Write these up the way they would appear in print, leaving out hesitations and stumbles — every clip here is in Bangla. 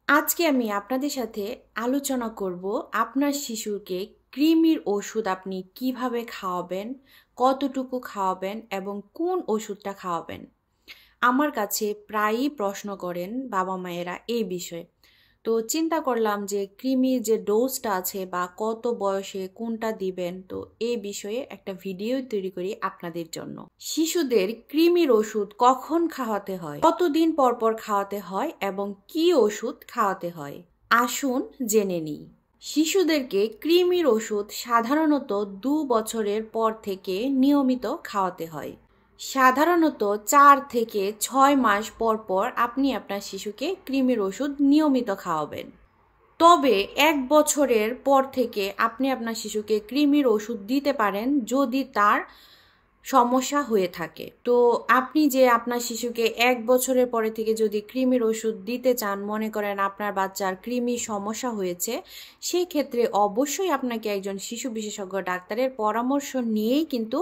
আজকে আমি আপনাদের সাথে আলোচনা করব আপনার শিশুকে কৃমির ওষুধ আপনি কিভাবে খাওয়াবেন, কতটুকু খাওয়াবেন এবং কোন ওষুধটা খাওয়াবেন। আমার কাছে প্রায়ই প্রশ্ন করেন বাবা মায়েরা এই বিষয়ে। তো চিন্তা করলাম যে কৃমির যে ডোজটা আছে বা কত বয়সে কোনটা দিবেন, তো এই বিষয়ে একটা ভিডিও তৈরি করি আপনাদের জন্য। শিশুদের কৃমির ওষুধ কখন খাওয়াতে হয়, কতদিন পর পর খাওয়াতে হয় এবং কি ওষুধ খাওয়াতে হয়, আসুন জেনে নিই। শিশুদেরকে কৃমির ওষুধ সাধারণত 2 বছরের পর থেকে নিয়মিত খাওয়াতে হয়। সাধারণত 4 থেকে 6 মাস পর পর আপনি আপনার শিশুকে কৃমির ওষুধ নিয়মিত খাওয়াবেন। তবে 1 বছরের পর থেকে আপনি আপনার শিশুকে কৃমির ওষুধ দিতে পারেন যদি তার সমস্যা হয়ে থাকে। তো আপনি যে আপনার শিশুকে 1 বছরের পরে থেকে যদি কৃমির ওষুধ দিতে চান, মনে করেন আপনার বাচ্চার কৃমির সমস্যা হয়েছে, সেই ক্ষেত্রে অবশ্যই আপনাকে একজন শিশু বিশেষজ্ঞ ডাক্তারের পরামর্শ নিয়েই কিন্তু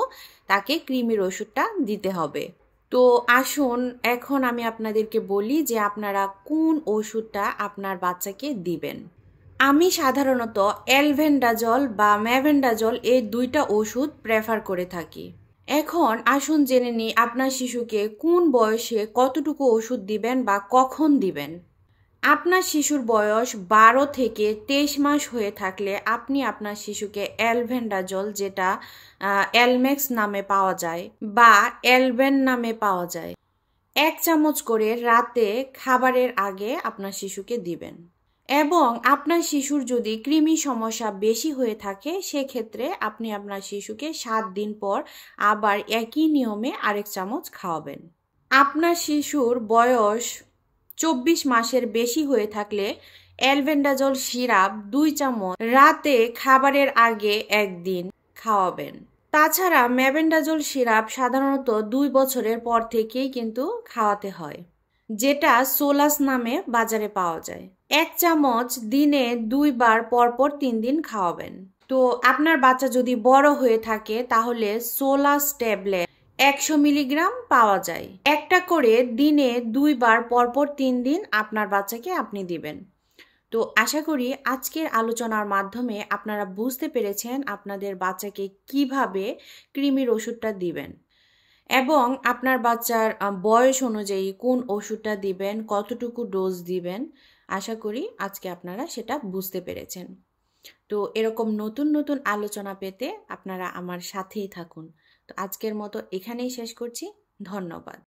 তাকে কৃমির ওষুধটা দিতে হবে। তো আসুন এখন আমি আপনাদেরকে বলি যে আপনারা কোন ওষুধটা আপনার বাচ্চাকে দিবেন। আমি সাধারণত অ্যালভেন্ডাজল বা ম্যাভেন্ডাজল এই দুইটা ওষুধ প্রেফার করে থাকি। এখন আসুন জেনে নিই আপনার শিশুকে কোন বয়সে কতটুকু ওষুধ দিবেন বা কখন দিবেন। আপনার শিশুর বয়স 12 থেকে 23 মাস হয়ে থাকলে আপনি আপনার শিশুকে অ্যালভেন্ডাজল, যেটা অ্যালমেক্স নামে পাওয়া যায় বা অ্যালবেন নামে পাওয়া যায়, 1 চামচ করে রাতে খাবারের আগে আপনার শিশুকে দিবেন। এবং আপনার শিশুর যদি কৃমি সমস্যা বেশি হয়ে থাকে সেক্ষেত্রে আপনি আপনার শিশুকে 7 দিন পর আবার একই নিয়মে আরেক চামচ খাওয়াবেন। আপনার শিশুর বয়স 24 মাসের বেশি হয়ে থাকলে অ্যালবেন্ডাজল সিরাপ 2 চামচ রাতে খাবারের আগে 1 দিন খাওয়াবেন। তাছাড়া ম্যাভেন্ডাজল সিরাপ সাধারণত 2 বছরের পর থেকেই কিন্তু খাওয়াতে হয়, যেটা সোলাস নামে বাজারে পাওয়া যায়। 1 চামচ দিনে 2 বার পরপর 3 দিন খাওয়াবেন। তো আপনার বাচ্চা যদি বড় হয়ে থাকে তাহলে সোলাস ট্যাবলেট 100 মিলিগ্রাম পাওয়া যায়। একটা করে দিনে 2 বার পরপর 3 দিন আপনার বাচ্চাকে আপনি দিবেন। তো আশা করি আজকের আলোচনার মাধ্যমে আপনারা বুঝতে পেরেছেন আপনাদের বাচ্চাকে কিভাবে কৃমির ওষুধটা দিবেন এবং আপনার বাচ্চার বয়স অনুযায়ী কোন ওষুধটা দিবেন, কতটুকু ডোজ দিবেন। আশা করি আজকে আপনারা সেটা বুঝতে পেরেছেন। তো এরকম নতুন নতুন আলোচনা পেতে আপনারা আমার সাথেই থাকুন। তো আজকের মতো এখানেই শেষ করছি। ধন্যবাদ।